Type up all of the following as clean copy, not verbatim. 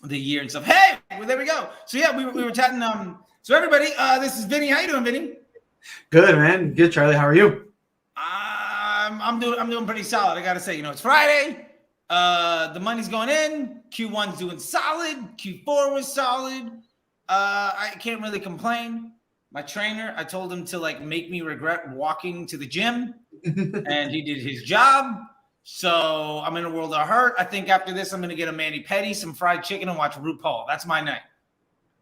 the year and stuff. Hey, well, there we go. So yeah, we were chatting. So everybody, this is Vinny. How you doing, Vinny? Good, man. Good, Charlie. How are you? I'm doing pretty solid. I gotta say, it's Friday. The money's going in. Q1's doing solid. Q4 was solid. I can't really complain. My trainer, I told him to like make me regret walking to the gym, and he did his job. So I'm in a world of hurt. I think after this, I'm gonna get a mani pedi, some fried chicken, and watch RuPaul. That's my night.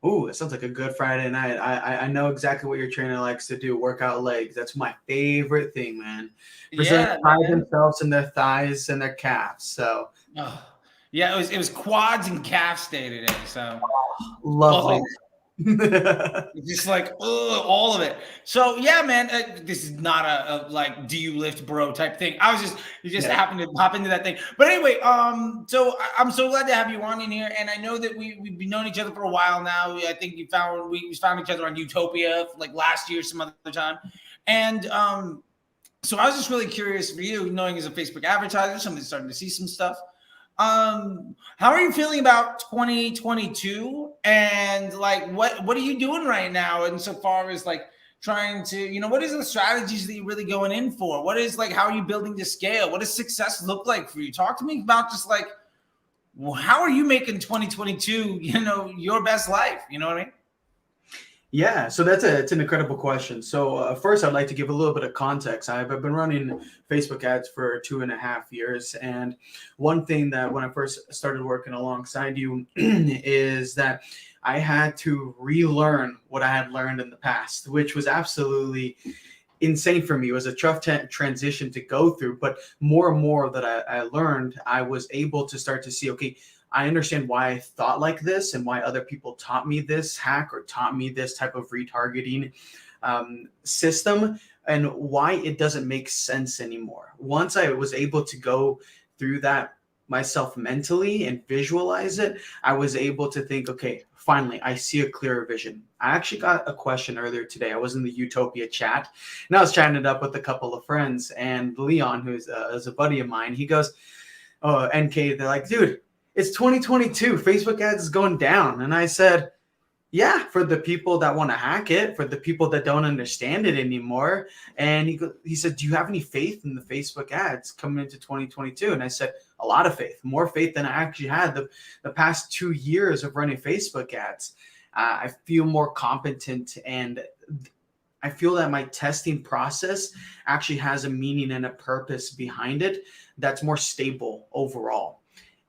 Oh, it sounds like a good Friday night. I know exactly what your trainer likes to do. Work out legs. That's my favorite thing, man. Brazilians Yeah, pride man. themselves in their thighs and their calves. So Oh, yeah, it was quads and calves day today. So, lovely. oh, just like all of it. So yeah, man, this is not a like do you lift bro type thing. I was just Yeah. happened to hop into that thing. But anyway, so I'm so glad to have you on in here, and I know that we've been knowing each other for a while now. I think we found each other on Utopia like last year, some other time, and so I was just really curious for you, knowing as a Facebook advertiser, somebody's starting to see some stuff. How are you feeling about 2022? And like, what are you doing right now? And so far as like trying to, what is the strategies that you're really going in for? What is like, how are you building to scale? What does success look like for you? Talk to me about just like, how are you making 2022, your best life? You know what I mean? Yeah, so it's an incredible question. So first, I'd like to give a little bit of context. I've been running Facebook ads for 2.5 years, and one thing that when I first started working alongside you is that I had to relearn what I had learned in the past, which was absolutely insane for me. It was a tough transition to go through, but more and more that I learned, I was able to start to see, okay, I understand why I thought like this and why other people taught me this hack or taught me this type of retargeting system and why it doesn't make sense anymore. Once I was able to go through that myself mentally and visualize it, I was able to think, okay, finally, I see a clearer vision. I actually got a question earlier today. I was in the Utopia chat and I was chatting it up with a couple of friends, and Leon, who's is a buddy of mine, he goes, oh, NK, they're like, dude, it's 2022. Facebook ads is going down. And I said, yeah, for the people that want to hack it, for the people that don't understand it anymore. And he said, do you have any faith in the Facebook ads coming into 2022? And I said, a lot of faith, more faith than I actually had the past 2 years of running Facebook ads. I feel more competent, and I feel that my testing process actually has a meaning and a purpose behind it that's more stable overall.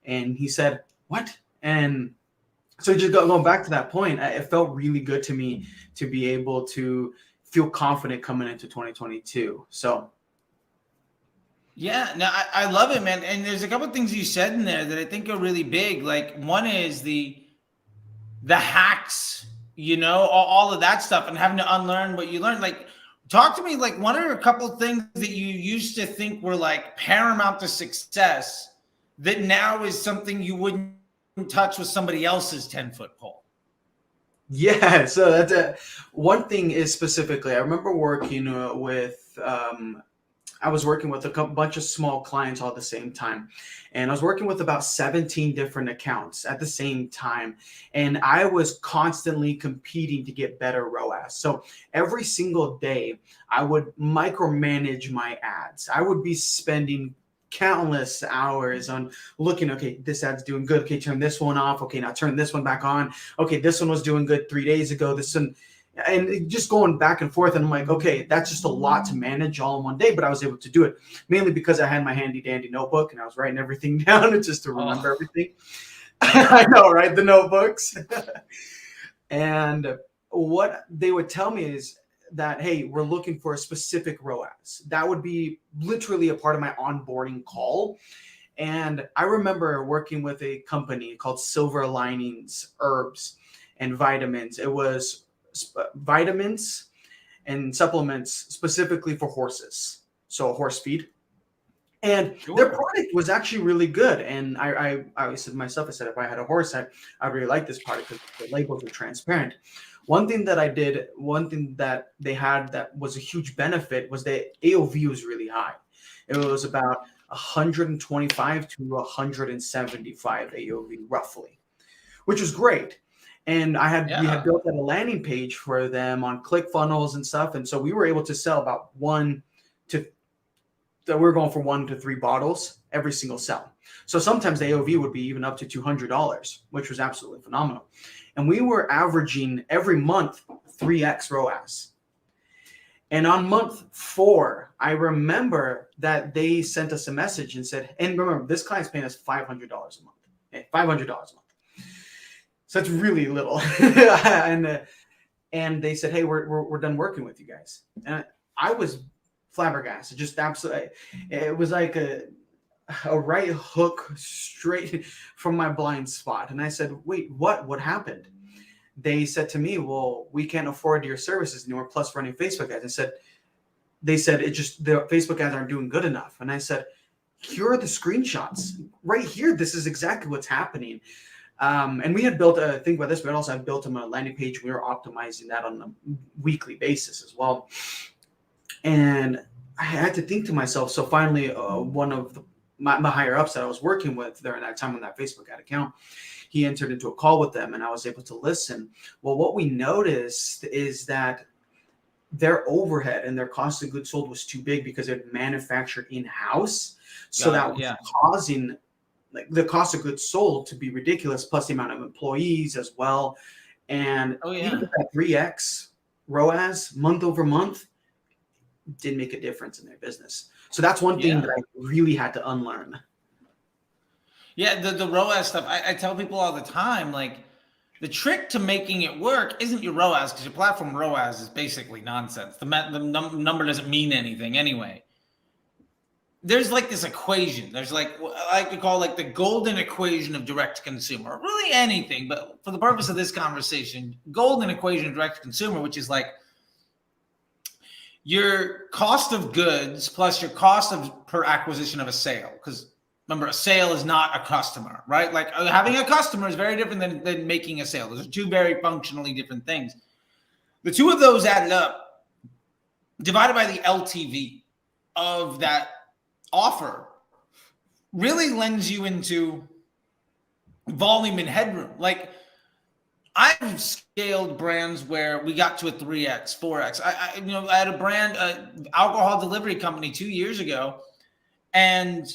And he said, what? And so just going back to that point, it felt really good to me to be able to feel confident coming into 2022. So Yeah, no, I love it, man. And there's a couple of things you said in there that I think are really big. Like one is the hacks, all of that stuff, and having to unlearn what you learned. Like, talk to me. Like, what are a couple of things that you used to think were like paramount to success that now is something you wouldn't touch with somebody else's 10-foot pole? yeah, so that's one thing is specifically, I remember working with I was working with a bunch of small clients all at the same time. And I was working with about 17 different accounts at the same time. And I was constantly competing to get better ROAS. So every single day, I would micromanage my ads. I would be spending countless hours on looking, okay, this ad's doing good. Okay, turn this one off. Okay, now turn this one back on. Okay, this one was doing good 3 days ago. This one, and just going back and forth. And I'm like, okay, that's just a lot to manage all in one day, but I was able to do it mainly because I had my handy dandy notebook and I was writing everything down just to remember everything. I know, right? The notebooks. And what they would tell me is that, hey, we're looking for a specific ROAS. That would be literally a part of my onboarding call. And I remember working with a company called Silver Linings Herbs and Vitamins. It was vitamins and supplements specifically for horses, so horse feed. And their product was actually really good. And I said to myself, I said, if I had a horse, I really like this product because the labels are transparent. One thing that they had that was a huge benefit was that AOV was really high. It was about 125 to 175 AOV roughly, which was great. And we had Yeah. built a landing page for them on ClickFunnels and stuff. And so we were able to sell about we were going for 1 to 3 bottles every single sell. So sometimes the AOV would be even up to $200, which was absolutely phenomenal. And we were averaging every month 3x ROAS. And on month 4, I remember that they sent us a message and said, and remember, this client's paying us $500 a month. Okay, $500 a month. So that's really little. and they said, hey, we're done working with you guys. And I was flabbergasted, just absolutely. It was like a right hook straight from my blind spot. And I said, wait, what happened? They said to me, well, we can't afford your services anymore, plus running Facebook ads. They said the Facebook ads aren't doing good enough. And I said, here are the screenshots right here. This is exactly what's happening. And we had built think about this, but also I built them a landing page. We were optimizing that on a weekly basis as well. And I had to think to myself. So finally, one of my higher ups that I was working with during that time on that Facebook ad account, he entered into a call with them and I was able to listen. Well, what we noticed is that their overhead and their cost of goods sold was too big because it manufactured in-house. So that was causing like the cost of goods sold to be ridiculous, plus the amount of employees as well. And even with that 3x ROAS month over month didn't make a difference in their business. So that's one thing that I really had to unlearn. Yeah, the ROAS stuff. I tell people all the time, like the trick to making it work isn't your ROAS, because your platform ROAS is basically nonsense. The number doesn't mean anything anyway. There's like this equation. There's like I like to call like the golden equation of direct to consumer. Really anything, but for the purpose of this conversation, golden equation of direct to consumer, which is like your cost of goods plus your cost of per acquisition of a sale. Because remember, a sale is not a customer, right? Like having a customer is very different than making a sale. Those are two very functionally different things. The two of those added up, divided by the LTV of that offer, really lends you into volume and headroom. Like I've scaled brands where we got to a 3x, 4x. I had a brand, alcohol delivery company 2 years ago, and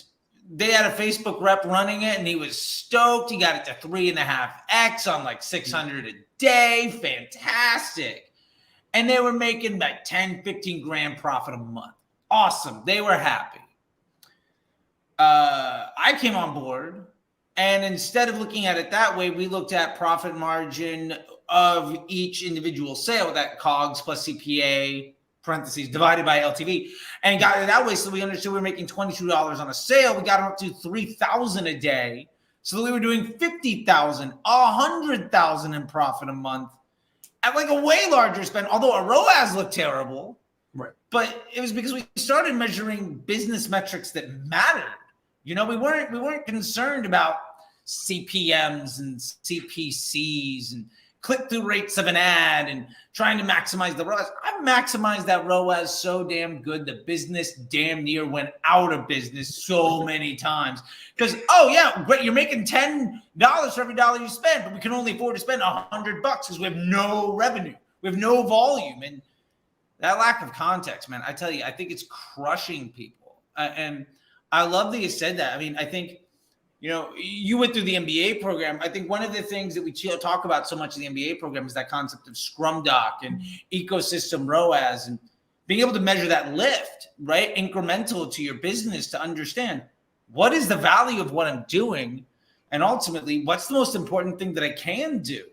they had a Facebook rep running it, and he was stoked. He got it to 3.5x on like 600 a day. Fantastic. And they were making like 10, 15 grand profit a month. Awesome. They were happy. I came on board, and instead of looking at it that way, we looked at profit margin of each individual sale, that COGS plus CPA, parentheses, divided by LTV, and got it that way. So we understood we were making $22 on a sale. We got them up to $3,000 a day. So that we were doing $50,000, $100,000 in profit a month at like a way larger spend, although our ROAS looked terrible. Right. But it was because we started measuring business metrics that mattered. You know, we weren't concerned about CPMs and CPCs and click-through rates of an ad and trying to maximize the ROAS. I've maximized that ROAS so damn good, the business damn near went out of business so many times. Because, great, you're making $10 for every dollar you spend, but we can only afford to spend $100 because we have no revenue. We have no volume. And that lack of context, man, I tell you, I think it's crushing people. And I love that you said that. I mean, I think, you went through the MBA program. I think one of the things that we talk about so much in the MBA program is that concept of Scrum Doc and ecosystem ROAS and being able to measure that lift, right? Incremental to your business to understand what is the value of what I'm doing, and ultimately what's the most important thing that I can do.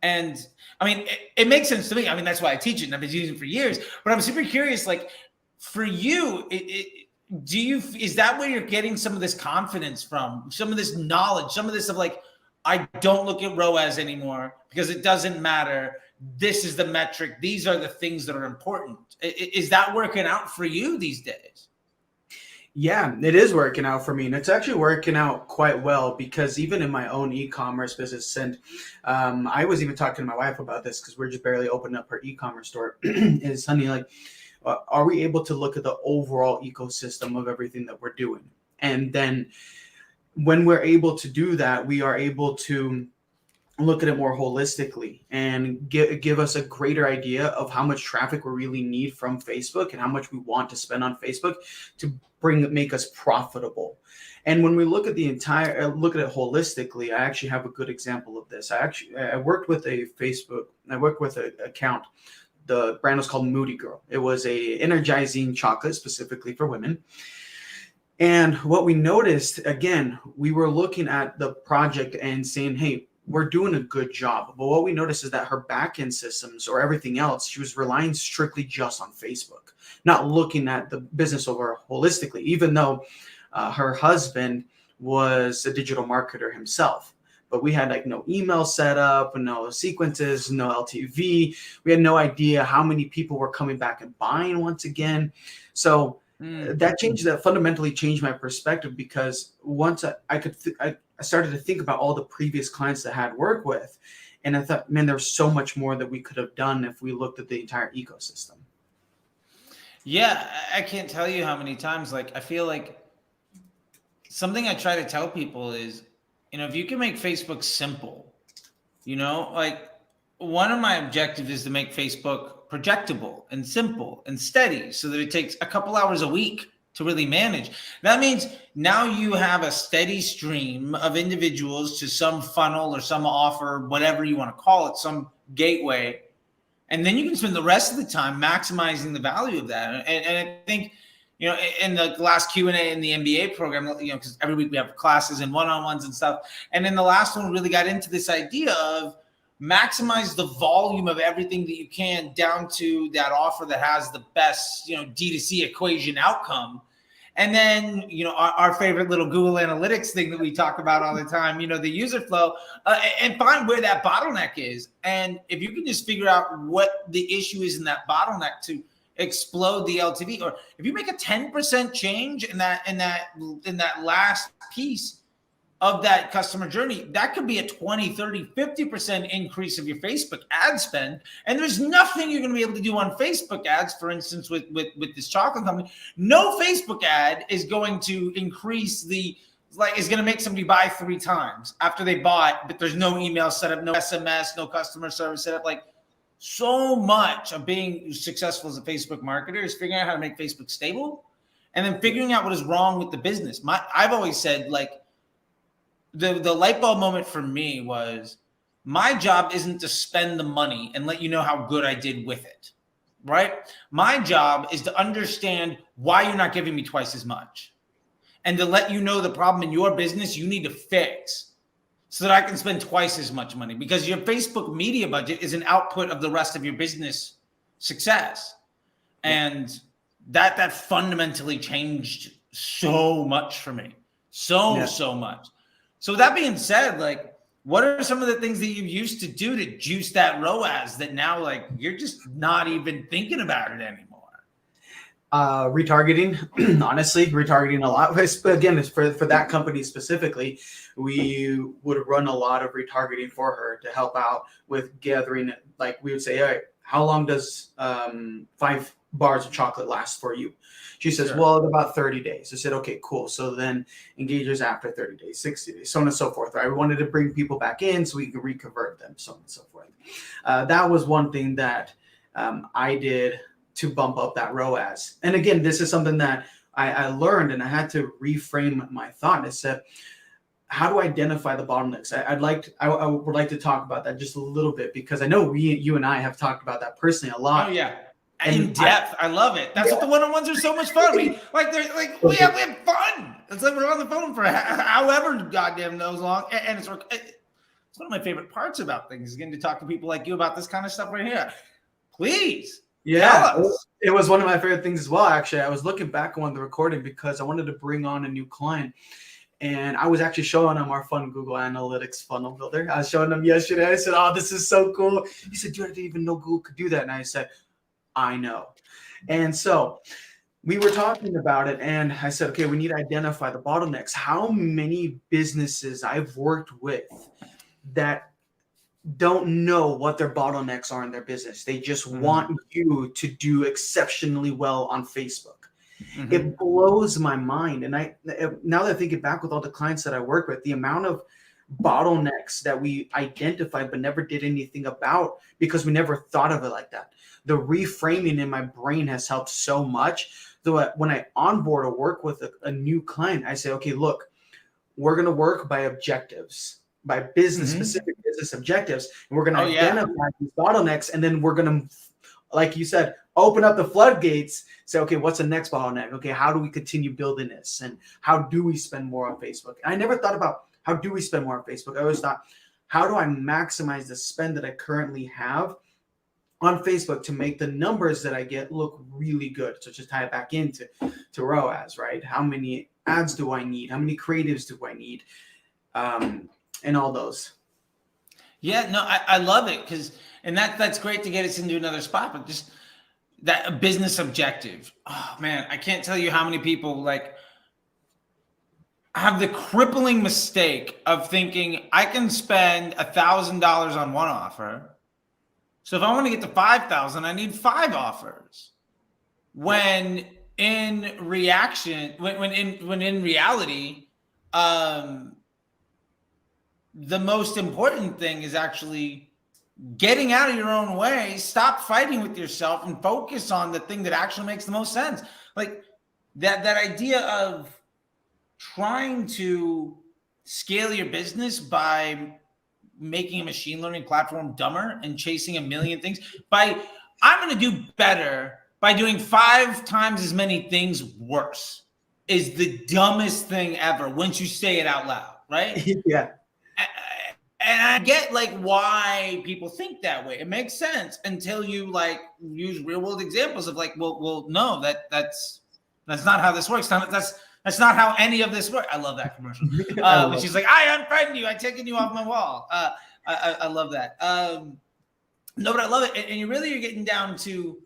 And I mean, it makes sense to me. I mean, that's why I teach it and I've been using it for years, but I'm super curious, like for you, is that where you're getting some of this confidence from, some of this knowledge, some of this of like, I don't look at ROAS anymore because it doesn't matter. This is the metric. These are the things that are important. Is that working out for you these days? Yeah, it is working out for me. And it's actually working out quite well because even in my own e-commerce business, and I was even talking to my wife about this because we're just barely opening up her e-commerce store, is honey, like, are we able to look at the overall ecosystem of everything that we're doing? And then when we're able to do that, we are able to look at it more holistically and give us a greater idea of how much traffic we really need from Facebook and how much we want to spend on Facebook to make us profitable. And when we look at look at it holistically, I actually have a good example of this. I worked with an account. The brand was called Moody Girl. It was a energizing chocolate specifically for women. And what we noticed, again, we were looking at the project and saying, hey, we're doing a good job. But what we noticed is that her back-end systems or everything else, she was relying strictly just on Facebook, not looking at the business over holistically, even though her husband was a digital marketer himself. But we had like no email set up, no sequences, no LTV. We had no idea how many people were coming back and buying once again. So that fundamentally changed my perspective, because once I started to think about all the previous clients that I had worked with, and I thought, man, there's so much more that we could have done if we looked at the entire ecosystem. Yeah, I can't tell you how many times, like, I feel like something I try to tell people is, if you can make Facebook simple, like, one of my objectives is to make Facebook projectable and simple and steady so that it takes a couple hours a week to really manage. That means now you have a steady stream of individuals to some funnel or some offer, whatever you want to call it, some gateway. And then you can spend the rest of the time maximizing the value of that. And I think, in the last Q&A in the MBA program, because every week we have classes and one-on-ones and stuff. And in the last one, we really got into this idea of maximize the volume of everything that you can down to that offer that has the best, D2C equation outcome. And then, our favorite little Google Analytics thing that we talk about all the time, the user flow, and find where that bottleneck is. And if you can just figure out what the issue is in that bottleneck to explode the LTV, or if you make a 10% change in that last piece of that customer journey, that could be a 20, 30, 50% increase of your Facebook ad spend. And there's nothing you're going to be able to do on Facebook ads, for instance, with this chocolate company. No Facebook ad is going to increase is going to make somebody buy 3 times after they bought, but there's no email set up, no SMS, no customer service set up. Like, so much of being successful as a Facebook marketer is figuring out how to make Facebook stable, and then figuring out what is wrong with the business. I've always said, like, the light bulb moment for me was, my job isn't to spend the money and let you know how good I did with it, right? My job is to understand why you're not giving me twice as much, and to let you know the problem in your business you need to fix so that I can spend twice as much money, because your Facebook media budget is an output of the rest of your business success. And that fundamentally changed so much for me. So much. So that being said, like, what are some of the things that you used to do to juice that ROAS that now, like, you're just not even thinking about it anymore? Retargeting, honestly, retargeting a lot. But again, it's for that company specifically, we would run a lot of retargeting for her to help out with gathering. Like, we would say, all right, how long does 5 bars of chocolate last for you? She says, well, about 30 days. I said, okay, cool. So then engage us after 30 days, 60 days, so on and so forth. Right? We wanted to bring people back in so we could reconvert them, so on and so forth. That was one thing that I did to bump up that ROAS. And again, this is something that I learned, and I had to reframe my thought. I said, how do I identify the bottlenecks? I would like to talk about that just a little bit, because I know you and I have talked about that personally a lot. Oh yeah. In depth. I love it. That's what the one-on-ones are so much fun. We have fun. It's like we're on the phone for however goddamn knows long. And it's one of my favorite parts about things, is getting to talk to people like you about this kind of stuff right here. Please. Yeah, it was one of my favorite things as well. Actually, I was looking back on the recording because I wanted to bring on a new client. And I was actually showing him our fun Google Analytics funnel builder. I was showing him yesterday. I said, oh, this is so cool. He said, dude, I didn't even know Google could do that. And I said, I know. And so we were talking about it, and I said, okay, we need to identify the bottlenecks. How many businesses I've worked with that don't know what their bottlenecks are in their business. They just want you to do exceptionally well on Facebook. It blows my mind. And now that I think it back with all the clients that I work with, the amount of bottlenecks that we identified but never did anything about because we never thought of it like that. The reframing in my brain has helped so much. So when I onboard or work with a new client, I say, okay, look, we're going to work by objectives, by business, specific business objectives. And we're going to identify these bottlenecks. And then we're going to, like you said, open up the floodgates. Say, okay, what's the next bottleneck? Okay, how do we continue building this? And how do we spend more on Facebook? And I never thought about how do we spend more on Facebook. I always thought, how do I maximize the spend that I currently have on Facebook to make the numbers that I get look really good? So just tie it back into ROAS, right? How many ads do I need? How many creatives do I need? And all those. Yeah, no, I love it and that's great to get us into another spot, but just that business objective. Oh man, I can't tell you how many people like have the crippling mistake of thinking I can spend $1,000 on one offer. So if I want to get to 5,000, I need 5 offers. When in reality, the most important thing is actually getting out of your own way, stop fighting with yourself, and focus on the thing that actually makes the most sense. Like that idea of trying to scale your business by making a machine learning platform dumber and chasing a million things. I'm going to do better by doing 5 times as many things worse is the dumbest thing ever once you say it out loud, right? Yeah. And I get like why people think that way. It makes sense until you like use real world examples of like, well, no, that's not how this works. That's not how any of this works. I love that commercial. When she's like, I unfriend you. I taken you off my wall. I love that. No, but I love it. And you're getting down to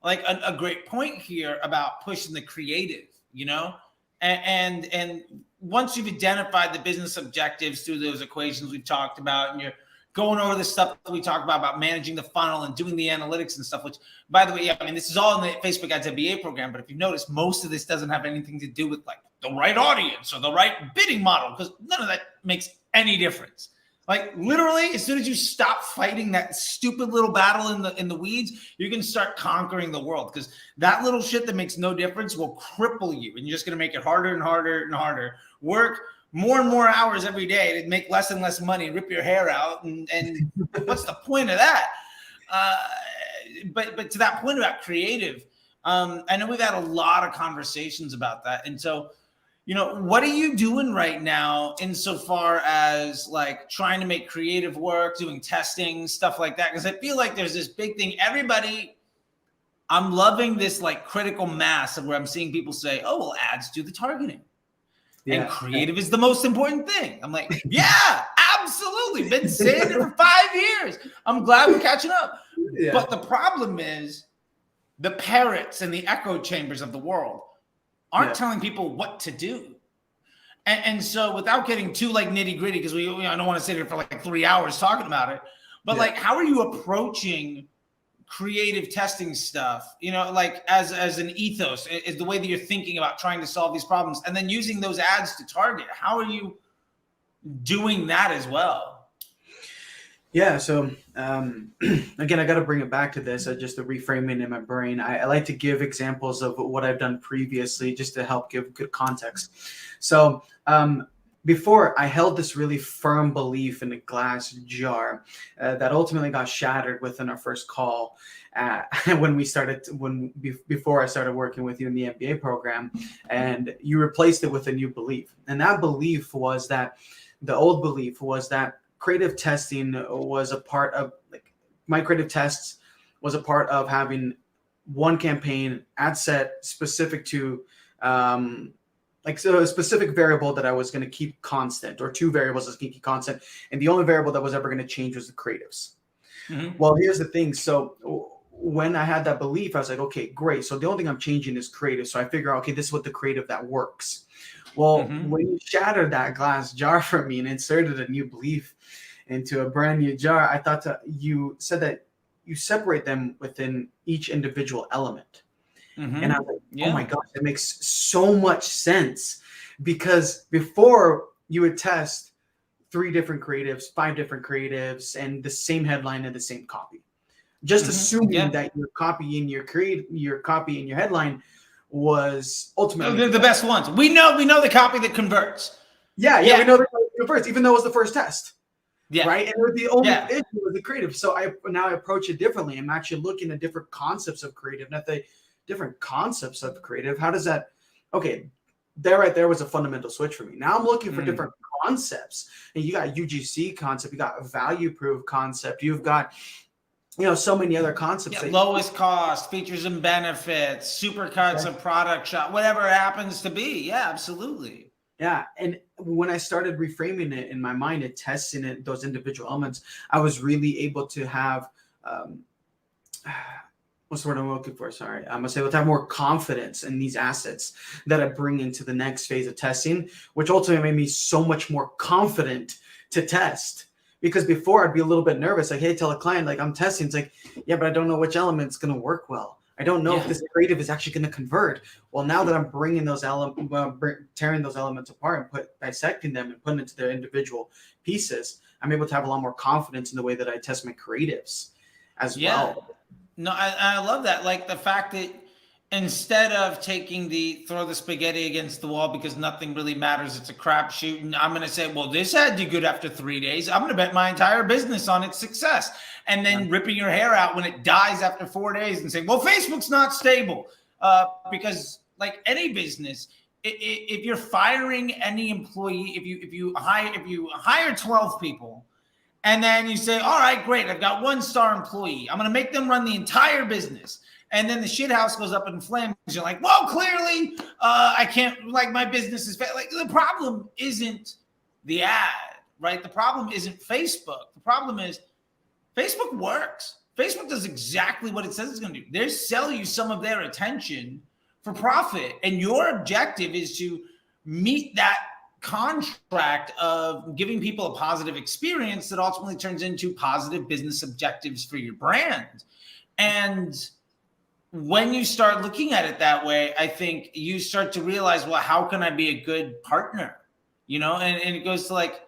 like a great point here about pushing the creative, you know, and once you've identified the business objectives through those equations we've talked about, and you're going over the stuff that we talked about managing the funnel and doing the analytics and stuff, which, by the way, yeah, I mean, this is all in the Facebook Ads MBA program, but if you notice, most of this doesn't have anything to do with like the right audience or the right bidding model, because none of that makes any difference. Like literally, as soon as you stop fighting that stupid little battle in the weeds, you can start conquering the world, because that little shit that makes no difference will cripple you, and you're just going to make it harder and harder and harder. Work more and more hours every day to make less and less money, rip your hair out, and what's the point of that? But to that point about creative, I know we've had a lot of conversations about that, and so, you know, what are you doing right now insofar as like trying to make creative work, doing testing, stuff like that? Because I feel like there's this big thing. I'm loving this like critical mass of where I'm seeing people say, oh, well, ads do the targeting. Yeah. And creative is the most important thing. I'm like, yeah, absolutely. Been saying it for 5 years. I'm glad we're catching up. Yeah. But the problem is the parrots and the echo chambers of the world aren't telling people what to do. And so without getting too like nitty gritty, because I don't want to sit here for like 3 hours talking about it, but like, how are you approaching creative testing stuff, you know, like as an ethos is the way that you're thinking about trying to solve these problems, and then using those ads to target? How are you doing that as well? Yeah. So again, I got to bring it back to this, just the reframing in my brain. I like to give examples of what I've done previously just to help give good context. So before, I held this really firm belief in a glass jar that ultimately got shattered within our first call before I started working with you in the MBA program, and you replaced it with a new belief. And that belief was that the old belief was that creative testing was a part of my creative tests was a part of having one campaign ad set specific to so a specific variable that I was going to keep constant, or 2 variables that was going to keep constant, and the only variable that was ever going to change was the creatives. Mm-hmm. Well, here's the thing. So when I had that belief, I was like, okay, great. So the only thing I'm changing is creative. So I figure, okay, this is what the creative that works. Well, when you shattered that glass jar for me and inserted a new belief into a brand new jar, I thought you said that you separate them within each individual element. Mm-hmm. And I was like, oh my gosh, that makes so much sense. Because before you would test 3 different creatives, 5 different creatives, and the same headline and the same copy. Just assuming that your copy and your headline was ultimately they're the best ones. We know the copy that converts. Yeah, we know the copy that converts, even though it was the first test. Yeah. Right. And the only issue was the creative. So I approach it differently. I'm actually looking at different concepts of creative, not the different concepts of creative. How does that? Okay, there right there was a fundamental switch for me. Now I'm looking for different concepts. And you got UGC concept, you got a value proof concept, you've got so many other concepts. Lowest cost, features and benefits, supercuts of product shot, whatever it happens to be. Yeah, absolutely. Yeah, and when I started reframing it in my mind and testing it, those individual elements, I was really able to have, what's the word I'm looking for? Sorry. I was able to have more confidence in these assets that I bring into the next phase of testing, which ultimately made me so much more confident to test. Because before I'd be a little bit nervous, like, hey, tell a client, like, I'm testing. It's like, yeah, but I don't know which element's going to work well. I don't know if this creative is actually going to convert. Well, now that I'm bringing those tearing those elements apart and dissecting them and putting into their individual pieces, I'm able to have a lot more confidence in the way that I test my creatives as well. No, I love that. Like the fact that instead of taking throw the spaghetti against the wall because nothing really matters, it's a crapshoot, and I'm going to say, well, this had to do good after 3 days. I'm going to bet my entire business on its success. And then ripping your hair out when it dies after 4 days and saying, well, Facebook's not stable. Because like any business, if you're firing any employee, if you hire 12 people, and then you say, all right, great, I've got 1-star employee, I'm going to make them run the entire business. And then the shit house goes up in flames. You're like, well, clearly I can't, like, my business is like, the problem isn't the ad, right? The problem isn't Facebook. The problem is Facebook works. Facebook does exactly what it says it's going to do. They sell you some of their attention for profit. And your objective is to meet that contract of giving people a positive experience that ultimately turns into positive business objectives for your brand. And when you start looking at it that way, I think you start to realize, well, how can I be a good partner? And it goes to like,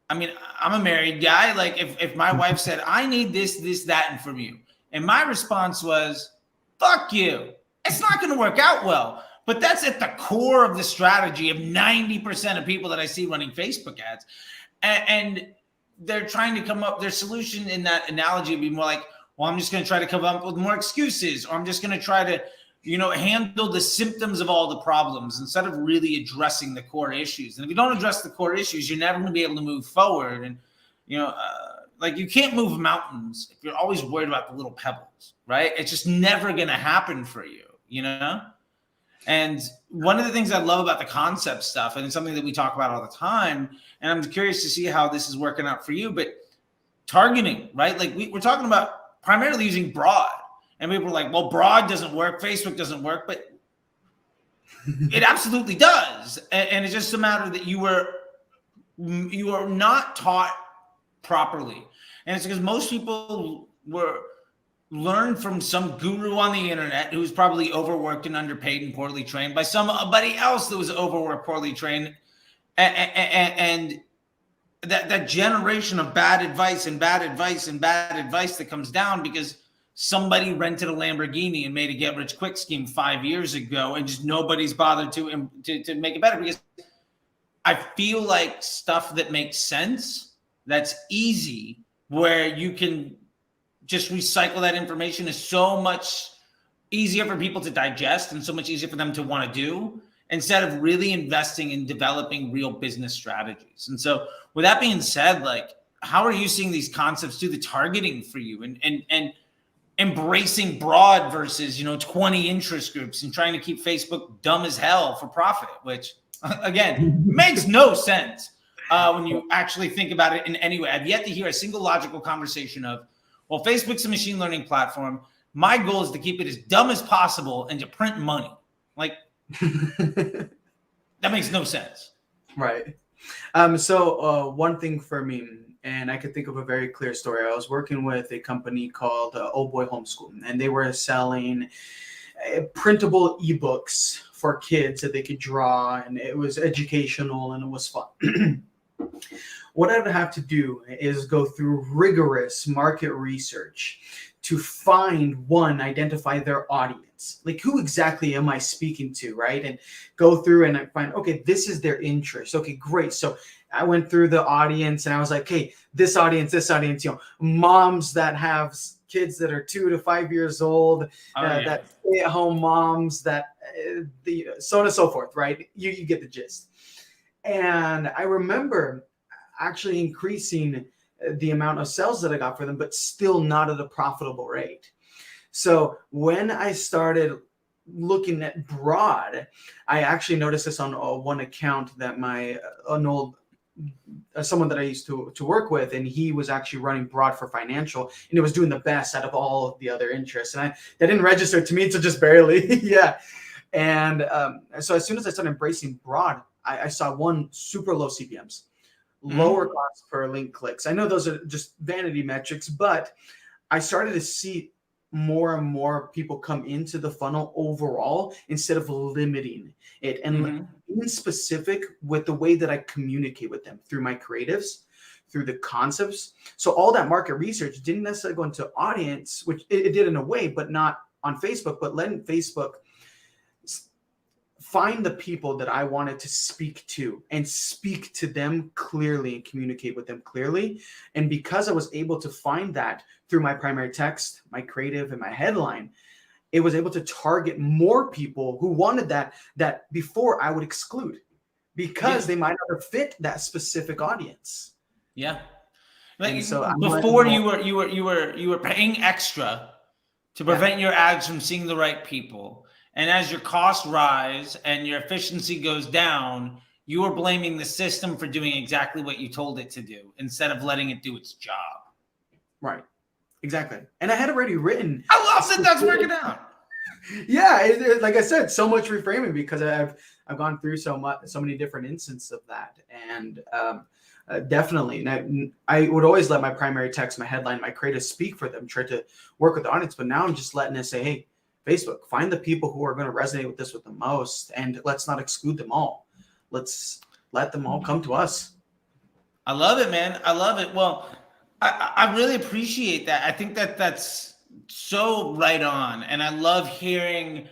I mean, I'm a married guy. Like if my wife said, I need this, that, and from you. And my response was, fuck you. It's not going to work out well. But that's at the core of the strategy of 90% of people that I see running Facebook ads. And they're trying to come up, their solution in that analogy would be more like, well, I'm just going to try to come up with more excuses, or I'm just going to try to, handle the symptoms of all the problems instead of really addressing the core issues. And if you don't address the core issues, you're never going to be able to move forward. And, like you can't move mountains if you're always worried about the little pebbles, right? It's just never going to happen for you, And one of the things I love about the concept stuff, and it's something that we talk about all the time, and I'm curious to see how this is working out for you, but targeting, right? Like we're talking about primarily using broad. And people were like, well, broad doesn't work. Facebook doesn't work. But it absolutely does. And it's just a matter that you are not taught properly. And it's because most people learned from some guru on the internet who's probably overworked and underpaid and poorly trained by somebody else that was overworked, poorly trained. And that generation of bad advice that comes down because somebody rented a Lamborghini and made a get-rich-quick scheme 5 years ago, and just nobody's bothered to make it better. Because I feel like stuff that makes sense, that's easy, where you can just recycle that information, is so much easier for people to digest and so much easier for them to want to do, instead of really investing in developing real business strategies. And so with that being said, like, how are you seeing these concepts do the targeting for you, and embracing broad versus 20 interest groups, and trying to keep Facebook dumb as hell for profit, which again makes no sense when you actually think about it in any way. I've yet to hear a single logical conversation of, well, Facebook's a machine learning platform. My goal is to keep it as dumb as possible and to print money. Like that makes no sense. Right. So one thing for me, and I could think of a very clear story. I was working with a company called Oh Boy Homeschool, and they were selling printable ebooks for kids that they could draw, and it was educational and it was fun. What I'd have to do is go through rigorous market research to identify their audience. Like, who exactly am I speaking to, right? And go through and I find, okay, this is their interest. Okay, great. So I went through the audience and I was like, hey, this audience, moms that have kids that are 2 to 5 years old, that stay-at-home moms, that so on and so forth, right? You get the gist. And I remember actually increasing the amount of sales that I got for them, but still not at a profitable rate. So when I started looking at broad, I actually noticed this on one account that someone that I used to work with, and he was actually running broad for financial, and it was doing the best out of all of the other interests. And that didn't register to me until just barely. Yeah. And so as soon as I started embracing broad, I saw one, super low CPMs, lower cost per link clicks. I know those are just vanity metrics, but I started to see more and more people come into the funnel overall instead of limiting it, and being specific with the way that I communicate with them through my creatives, through the concepts. So all that market research didn't necessarily go into audience, which it did in a way, but not on Facebook, but letting Facebook find the people that I wanted to speak to and speak to them clearly and communicate with them clearly. And because I was able to find that through my primary text, my creative, and my headline, it was able to target more people who wanted that before I would exclude, because they might not have fit that specific audience. Yeah. And so before you were paying extra to prevent your ads from seeing the right people. And as your costs rise and your efficiency goes down, you are blaming the system for doing exactly what you told it to do instead of letting it do its job. Right. Exactly. And I had already written. I love that that's working out. Yeah. Like I said, so much reframing, because I've gone through so many different instances of that. And definitely. And I would always let my primary text, my headline, my creative speak for them, try to work with the audience. But now I'm just letting it say, hey, Facebook, find the people who are going to resonate with this with the most, and let's not exclude them all. Let's let them all come to us. I love it, man. I love it. Well, I really appreciate that. I think that's so right on. And I love hearing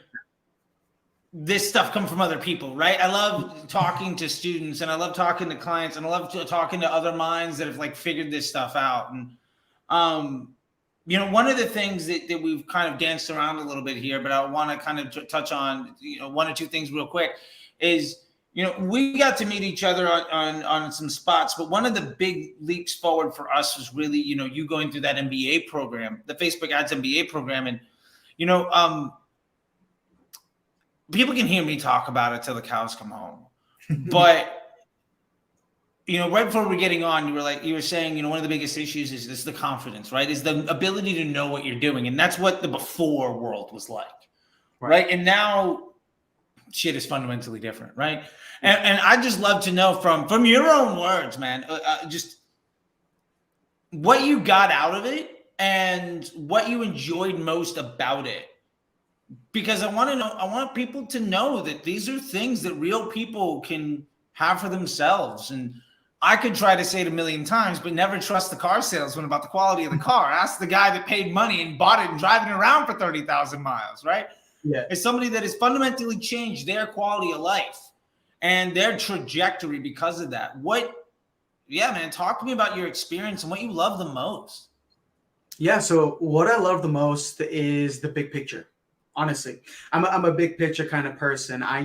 this stuff come from other people, right? I love talking to students, and I love talking to clients, and I love talking to other minds that have like figured this stuff out. And, you know, one of the things that we've kind of danced around a little bit here, but I want to kind of touch on, one or two things real quick is, we got to meet each other on some spots, but one of the big leaps forward for us was really, you going through that MBA program, the Facebook Ads MBA program. And, people can hear me talk about it till the cows come home, but right before we're getting on, you were saying, one of the biggest issues is the confidence, right? Is the ability to know what you're doing. And that's what the before world was like. Right. And now shit is fundamentally different. Right. And I just love to know from your own words, man, just what you got out of it and what you enjoyed most about it. Because I want people to know that these are things that real people can have for themselves. And I could try to say it a million times, but never trust the car salesman about the quality of the car. Ask the guy that paid money and bought it and driving it around for 30,000 miles, right? Yeah. It's somebody that has fundamentally changed their quality of life and their trajectory because of that. Man, talk to me about your experience and what you love the most. Yeah, so what I love the most is the big picture. Honestly, I'm a big picture kind of person. I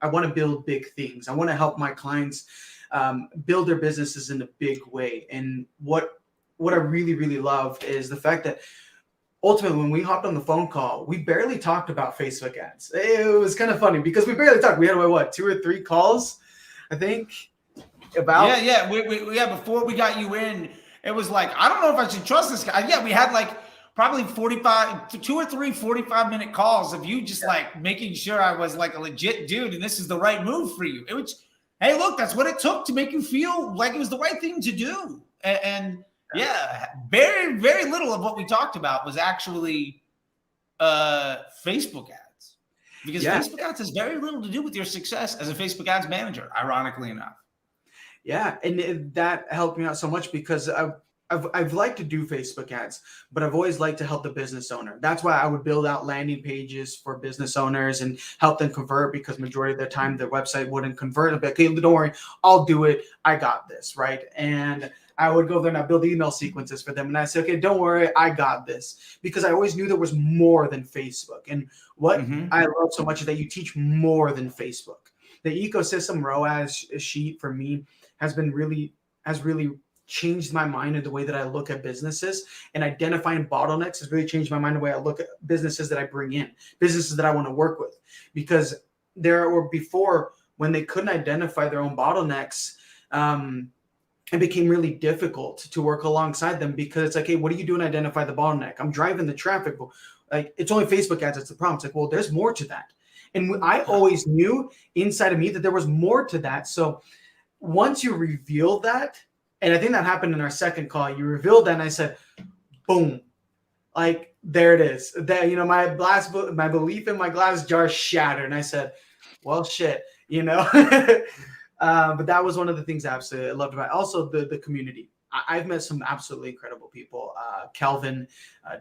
want to build big things. I want to help my clients build their businesses in a big way. And what I really, really loved is the fact that ultimately when we hopped on the phone call, we barely talked about Facebook ads. It was kind of funny because we barely talked. We had 2 or 3 calls, I think, about. Yeah. Before we got you in, it was like, I don't know if I should trust this guy. Yeah, we had probably 2 or 3 45-minute calls of you just making sure I was like a legit dude and this is the right move for you. It was, hey, look, that's what it took to make you feel like it was the right thing to do. And very, very little of what we talked about was actually Facebook ads, because Facebook ads has very little to do with your success as a Facebook ads manager, ironically enough. Yeah, and that helped me out so much because I've liked to do Facebook ads, but I've always liked to help the business owner. That's why I would build out landing pages for business owners and help them convert, because majority of the time their website wouldn't convert. I'd be like, okay, don't worry, I'll do it. I got this, right? And I would go there and I build email sequences for them. And I say, okay, don't worry, I got this. Because I always knew there was more than Facebook. And what I love so much is that you teach more than Facebook. The ecosystem ROAS sheet for me has really changed my mind in the way that I look at businesses, and identifying bottlenecks has really changed my mind the way I look at businesses that I bring in, businesses that I want to work with. Because there were before, when they couldn't identify their own bottlenecks, it became really difficult to work alongside them, because it's like, hey, what are you doing to identify the bottleneck? I'm driving the traffic. Like, it's only Facebook ads that's the problem. It's like, well, there's more to that. And I always knew inside of me that there was more to that. So once you reveal that, and I think that happened in our second call, you revealed that, and I said, boom, like, there it is. That, my belief in my glass jar shattered. And I said, well, shit, but that was one of the things I absolutely loved about it. Also the community. I've met some absolutely incredible people. Kelvin,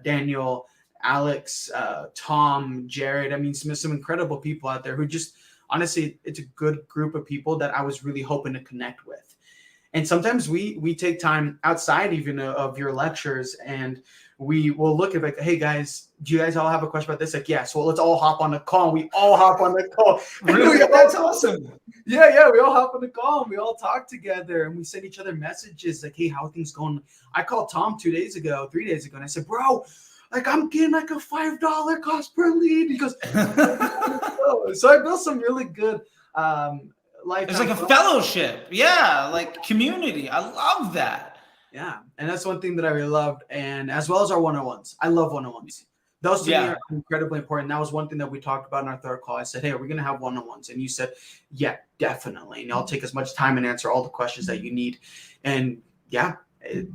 Daniel, Alex, Tom, Jared. I mean, some incredible people out there who just, honestly, it's a good group of people that I was really hoping to connect with. And sometimes we take time outside even of your lectures, and we will look at like, hey guys, do you guys all have a question about this? Like, yeah, so let's all hop on the call. We all hop on the call. Really? That's awesome. Yeah, we all hop on the call and we all talk together, and we send each other messages like, hey, how are things going? I called Tom 3 days ago, and I said, bro, like, I'm getting like a $5 cost per lead. He goes, so I built some really good it's like a fellowship. Yeah, like community. I love that. Yeah, and that's one thing that I really loved, and as well as our one-on-ones. I love one-on-ones. Those to me are incredibly important. That was one thing that we talked about in our third call. I said, hey, are we going to have one-on-ones? And you said, yeah, definitely. And I'll take as much time and answer all the questions that you need. And yeah,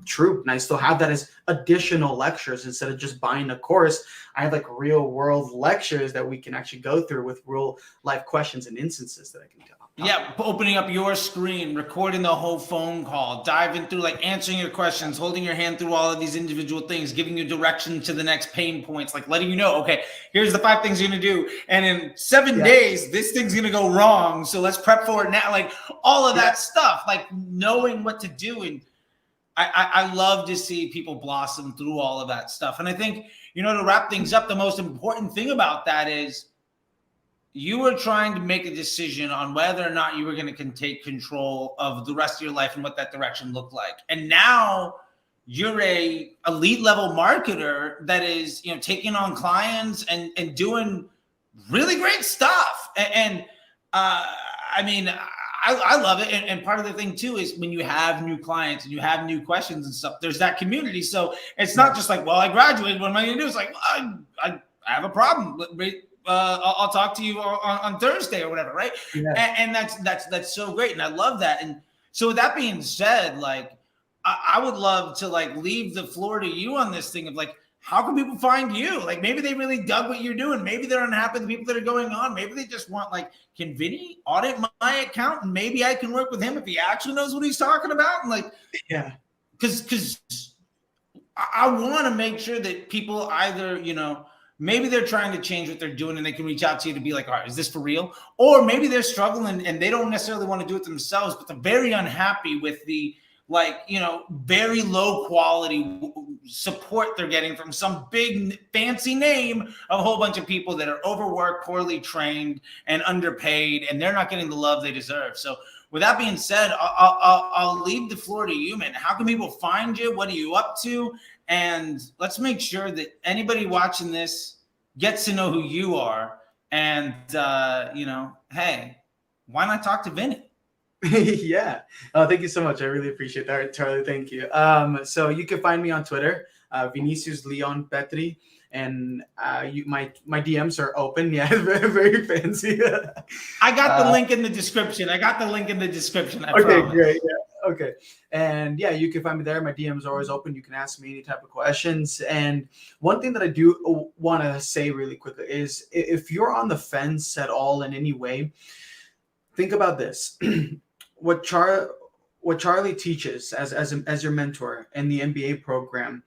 true. And I still have that as additional lectures. Instead of just buying a course, I have like real world lectures that we can actually go through with real life questions and instances that I can tell. Yeah, opening up your screen, recording the whole phone call, diving through, like answering your questions, holding your hand through all of these individual things, giving you direction to the next pain points, like letting you know, okay, here's the 5 things you're going to do. And in 7 days, this thing's going to go wrong. So let's prep for it now. Like all of that stuff, like knowing what to do. And I love to see people blossom through all of that stuff. And I think, to wrap things up, the most important thing about that is, you were trying to make a decision on whether or not you were going to take control of the rest of your life and what that direction looked like. And now you're a elite level marketer that is, taking on clients and doing really great stuff. And I mean, I love it. And part of the thing too is when you have new clients and you have new questions and stuff, there's that community. So it's not just like, well, I graduated, what am I going to do? It's like, well, I have a problem. I'll talk to you on Thursday or whatever, right? Yeah. And that's so great, and I love that. And so with that being said, like I would love to like leave the floor to you on this thing of like, how can people find you? Like maybe they really dug what you're doing. Maybe they're unhappy with the people that are going on. Maybe they just want like, can Vinny audit my account and maybe I can work with him if he actually knows what he's talking about? And like, yeah, because I want to make sure that people either, maybe they're trying to change what they're doing and they can reach out to you to be like, all right, is this for real? Or maybe they're struggling and they don't necessarily want to do it themselves, but they're very unhappy with the, very low quality support they're getting from some big fancy name of a whole bunch of people that are overworked, poorly trained, and underpaid, and they're not getting the love they deserve. So with that being said, I'll leave the floor to you, man. How can people find you? What are you up to? And let's make sure that anybody watching this gets to know who you are. And, hey, why not talk to Vinny? Yeah. Thank you so much. I really appreciate that, Charlie. Thank you. So you can find me on Twitter, Vinicius Leon Petri. And my DMs are open. Yeah, very, very fancy. I got the link in the description. I Okay, great. Yeah. Okay. And yeah, you can find me there. My DMs are always open. You can ask me any type of questions. And one thing that I do want to say really quickly is if you're on the fence at all in any way, think about this. What what Charley teaches as your mentor in the MBA program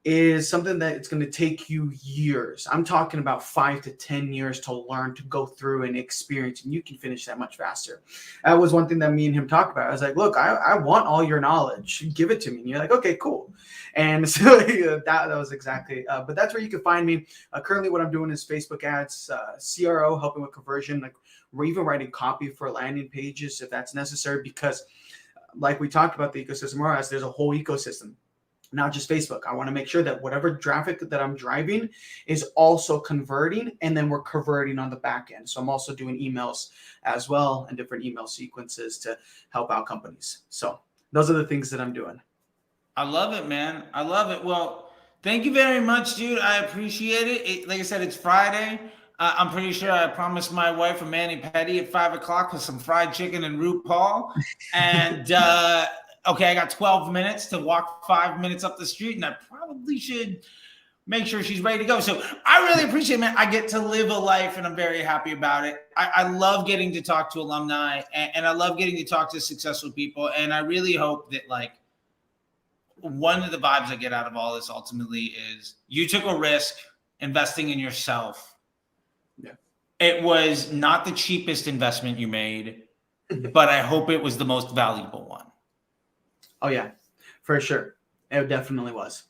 is something that it's going to take you years. I'm talking about 5 to 10 years to learn, to go through and experience, and you can finish that much faster. That was one thing that me and him talked about. I was like, look, I want all your knowledge. Give it to me. And you're like, okay, cool. And so that was exactly, but that's where you can find me. Currently what I'm doing is Facebook ads, CRO, helping with conversion. Like we're even writing copy for landing pages if that's necessary, because like we talked about the ecosystem, whereas there's a whole ecosystem, not just Facebook. I want to make sure that whatever traffic that I'm driving is also converting, and then we're converting on the back end. So I'm also doing emails as well and different email sequences to help out companies. So those are the things that I'm doing. I love it, man. I love it. Well, thank you very much, dude. I appreciate it. Like I said, it's Friday. I'm pretty sure I promised my wife a mani-pedi at 5 o'clock with some fried chicken and RuPaul. And okay, I got 12 minutes to walk 5 minutes up the street, and I probably should make sure she's ready to go. So I really appreciate it, man. I get to live a life, and I'm very happy about it. I love getting to talk to alumni, and I love getting to talk to successful people. And I really hope that, like, one of the vibes I get out of all this ultimately is you took a risk investing in yourself. Yeah. It was not the cheapest investment you made, but I hope it was the most valuable one. Oh yeah, for sure. It definitely was.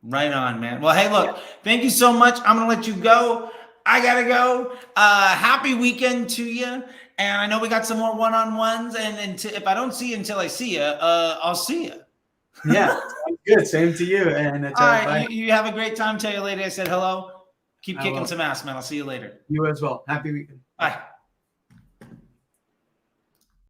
Right on, man. Well, hey, look, thank you so much. I'm going to let you go. I got to go. Happy weekend to you. And I know we got some more one-on-ones. And if I don't see you until I see you, I'll see you. Yeah, sounds good. Same to you. And all right, you have a great time. Tell you later I said hello. Keep kicking some ass, man. I'll see you later. You as well. Happy weekend. Bye.